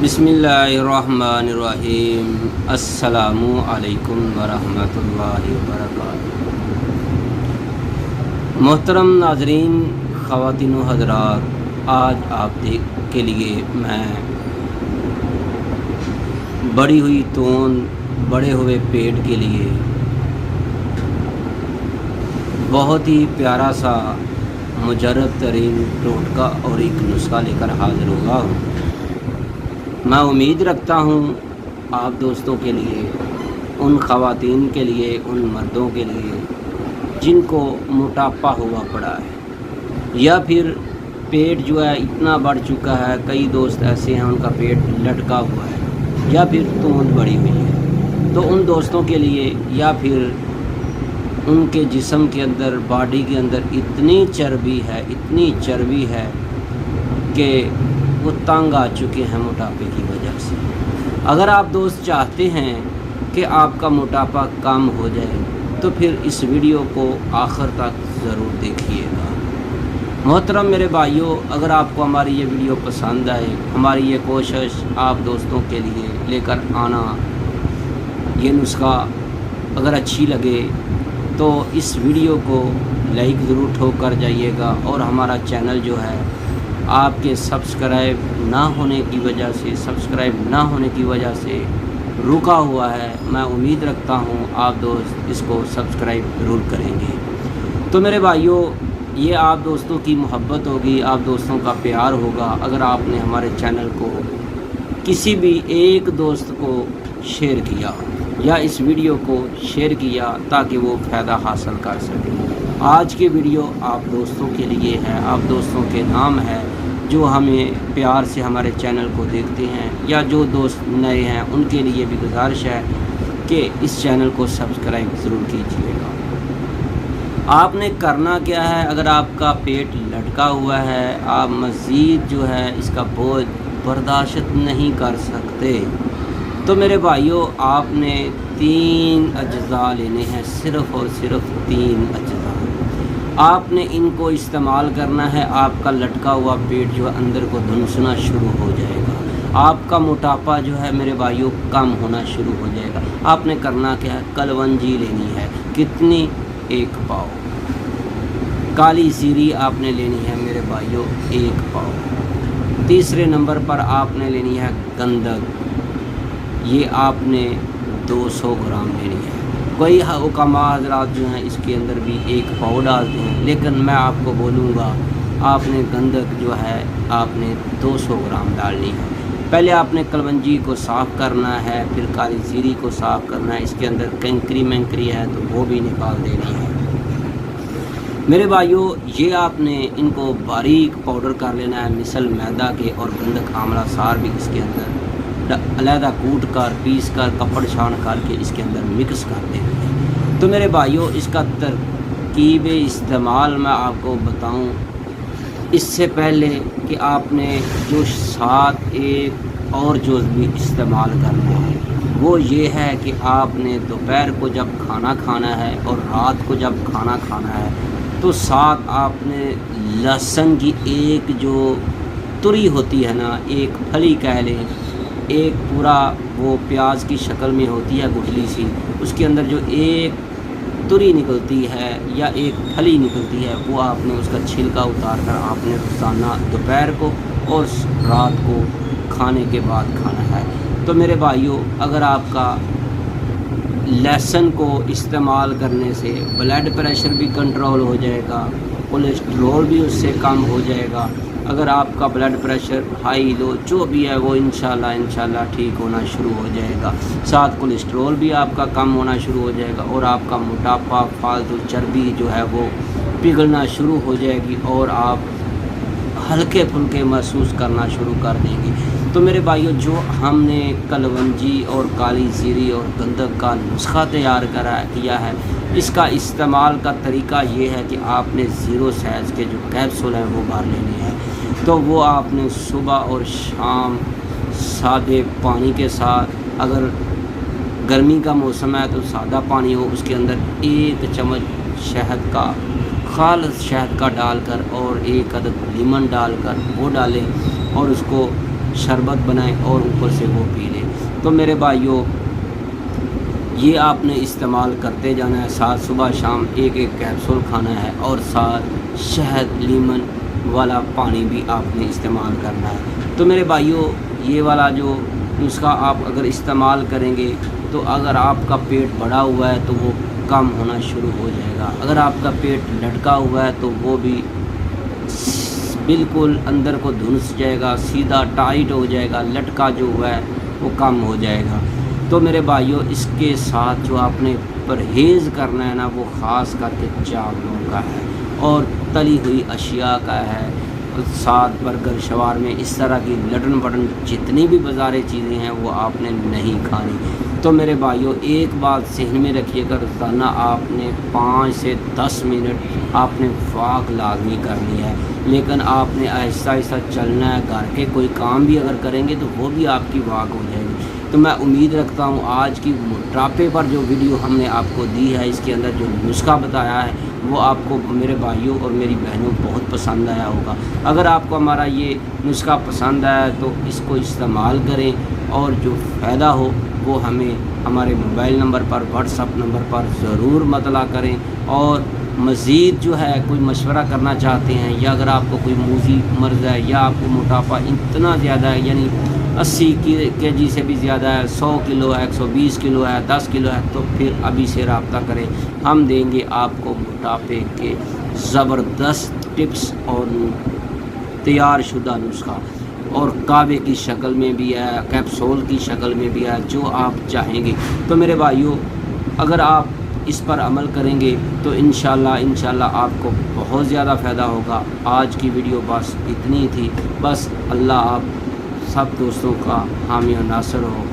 बिस्मिल्लाहिर्रहमानिर्रहीम। अस्सलामु अलैकुम वरहमतुल्लाहि वबरकातुहू। मोहतरम नाजरीन, ख़वातीन व हज़रात, आज आप के लिए मैं बड़ी हुई तोन बड़े हुए पेट के लिए बहुत ही प्यारा सा मुजर्रब तरीन टोटका और एक नुस्खा लेकर हाज़िर हुआ हूँ। मैं उम्मीद रखता हूँ आप दोस्तों के लिए, उन ख़वातीन के लिए, उन मर्दों के लिए जिनको मोटापा हुआ पड़ा है या फिर पेट जो है इतना बढ़ चुका है। कई दोस्त ऐसे हैं उनका पेट लटका हुआ है या फिर तोंद बढ़ी हुई है, तो उन दोस्तों के लिए या फिर उनके जिस्म के अंदर, बॉडी के अंदर इतनी चर्बी है कि वो तंग आ चुके हैं मोटापे की वजह से। अगर आप दोस्त चाहते हैं कि आपका मोटापा कम हो जाए तो फिर इस वीडियो को आखिर तक ज़रूर देखिएगा। मोहतरम मेरे भाइयों, अगर आपको हमारी ये वीडियो पसंद आए, हमारी ये कोशिश आप दोस्तों के लिए लेकर आना, ये नुस्खा अगर अच्छी लगे तो इस वीडियो को लाइक ज़रूर ठोक कर जाइएगा। और हमारा चैनल जो है आपके सब्सक्राइब ना होने की वजह से रुका हुआ है। मैं उम्मीद रखता हूँ आप दोस्त इसको सब्सक्राइब ज़रूर करेंगे। तो मेरे भाइयों, ये आप दोस्तों की मोहब्बत होगी, आप दोस्तों का प्यार होगा अगर आपने हमारे चैनल को किसी भी एक दोस्त को शेयर किया या इस वीडियो को शेयर किया ताकि वो फ़ायदा हासिल कर सके। आज की वीडियो आप दोस्तों के लिए है, आप दोस्तों के नाम है जो हमें प्यार से हमारे चैनल को देखते हैं, या जो दोस्त नए हैं उनके लिए भी गुजारिश है कि इस चैनल को सब्सक्राइब ज़रूर कीजिएगा। आपने करना क्या है, अगर आपका पेट लटका हुआ है, आप मज़ीद जो है इसका बोझ बर्दाश्त नहीं कर सकते, तो मेरे भाइयों आपने 3 अज्जा लेने हैं, सिर्फ़ और सिर्फ 3 अज्जा। आपने इनको इस्तेमाल करना है, आपका लटका हुआ पेट जो अंदर को धुनसना शुरू हो जाएगा, आपका मोटापा जो है मेरे भाइयों कम होना शुरू हो जाएगा। आपने करना क्या है, कलवंजी लेनी है। कितनी? 1 पाव। काली जीरी आपने लेनी है मेरे भाइयों, 1 पाव। तीसरे नंबर पर आपने लेनी है गंधक, ये आपने 200 ग्राम लेनी है। कई हुक्मा हज़रात जो हैं इसके अंदर भी 1 पाव डालते हैं, लेकिन मैं आपको बोलूँगा आपने गंधक जो है आपने 200 ग्राम डालनी है। पहले आपने कलवंजी को साफ़ करना है, फिर काली जीरी को साफ़ करना है, इसके अंदर कंकरी है तो वो भी निकाल देनी है। मेरे भाइयों, ये आपने इनको बारीक पाउडर कर लेना है, मिसल मैदा के और गंधक आंवला सार भी इसके अंदर अलहदा कूट कर, पीस कर, कपड़ छान करके इसके अंदर मिक्स कर देना है। तो मेरे भाइयों, इसका तरकीब इस्तेमाल मैं आपको बताऊं इससे पहले कि आपने जो साथ एक और जो भी इस्तेमाल करना है वो ये है कि आपने दोपहर को जब खाना खाना है और रात को जब खाना खाना है तो साथ आपने लहसुन की एक जो तुरी होती है ना, एक फली कह लें, एक पूरा वो प्याज की शक्ल में होती है गुठली सी, उसके अंदर जो एक तुरी निकलती है या एक फली निकलती है, वो आपने उसका छिलका उतार कर आपने रोज़ाना दोपहर को और रात को खाने के बाद खाना है। तो मेरे भाइयों, अगर आपका लहसुन को इस्तेमाल करने से ब्लड प्रेशर भी कंट्रोल हो जाएगा, कोलेस्ट्रॉल भी उससे कम हो जाएगा। अगर आपका ब्लड प्रेशर हाई लो जो भी है वो इंशाल्लाह ठीक होना शुरू हो जाएगा। साथ कोलेस्ट्रॉल भी आपका कम होना शुरू हो जाएगा और आपका मोटापा, फालतू चर्बी जो है वो पिघलना शुरू हो जाएगी और आप हल्के फुल्के महसूस करना शुरू कर देंगे। तो मेरे भाइयों, जो हमने कलवंजी और काली जीरी और गंधक का नुस्खा तैयार किया है, इसका इस्तेमाल का तरीका ये है कि आपने 0 साइज़ के जो कैप्सूल हैं वो भर लेने हैं। तो वो आपने सुबह और शाम सादे पानी के साथ, अगर गर्मी का मौसम है तो सादा पानी हो, उसके अंदर 1 चम्मच शहद का, खालिस शहद का डालकर और 1 अदद लीमन डालकर वो डालें और उसको शरबत बनाएं और ऊपर से वो पी लें। तो मेरे भाइयों ये आपने इस्तेमाल करते जाना है, साथ सुबह शाम एक एक कैप्सूल खाना है और साथ शहद लीमन वाला पानी भी आपने इस्तेमाल करना है। तो मेरे भाइयों ये वाला जो नुस्खा आप अगर इस्तेमाल करेंगे तो अगर आपका पेट बढ़ा हुआ है तो वो कम होना शुरू हो जाएगा, अगर आपका पेट लटका हुआ है तो वो भी बिल्कुल अंदर को धुंस जाएगा, सीधा टाइट हो जाएगा, लटका जो हुआ है वो कम हो जाएगा। तो मेरे भाइयों इसके साथ जो आपने परहेज़ करना है ना वो ख़ास करके चावलों का है और तली हुई अशिया का है, साथ बर्गर शवारमे इस तरह की लटन पटन जितनी भी बाज़ारी चीज़ें हैं वो आपने नहीं खानी। तो मेरे भाइयों एक बात सहन में रखिएगा, रोज़ाना आपने 5 से 10 मिनट आपने वॉक लाजमी करनी है, लेकिन आपने आहिस्ता आहिस्ता चलना है। घर के कोई काम भी अगर करेंगे तो वो भी आपकी वॉक हो जाएगी। तो मैं उम्मीद रखता हूँ आज की मोटापे पर जो वीडियो हमने आपको दी है, इसके अंदर जो नुस्खा बताया है वो आपको मेरे भाइयों और मेरी बहनों बहुत पसंद आया होगा। अगर आपको हमारा ये नुस्खा पसंद आया तो इसको इस्तेमाल करें और जो फ़ायदा हो वो हमें हमारे मोबाइल नंबर पर, व्हाट्सअप नंबर पर ज़रूर मतला करें। और मज़ीद जो है कोई मशवरा करना चाहते हैं या अगर आपको कोई मूजी मर्ज़ है या आपको मोटापा इतना ज़्यादा है यानी 80 kg से भी ज़्यादा है, 100 किलो है, 120 किलो है, 10 किलो है, तो फिर अभी से रब्ता करें। हम देंगे आपको मोटापे के ज़बरदस्त टिप्स और तैयार शुदा नुस्खा, और कावे की शक्ल में भी है, कैप्सूल की शक्ल में भी है, जो आप चाहेंगे। तो मेरे भाइयों अगर आप इस पर अमल करेंगे तो इंशाल्लाह आपको बहुत ज़्यादा फ़ायदा होगा। आज की वीडियो बस इतनी थी। बस अल्लाह आप सब दोस्तों का हामी और नासर हो।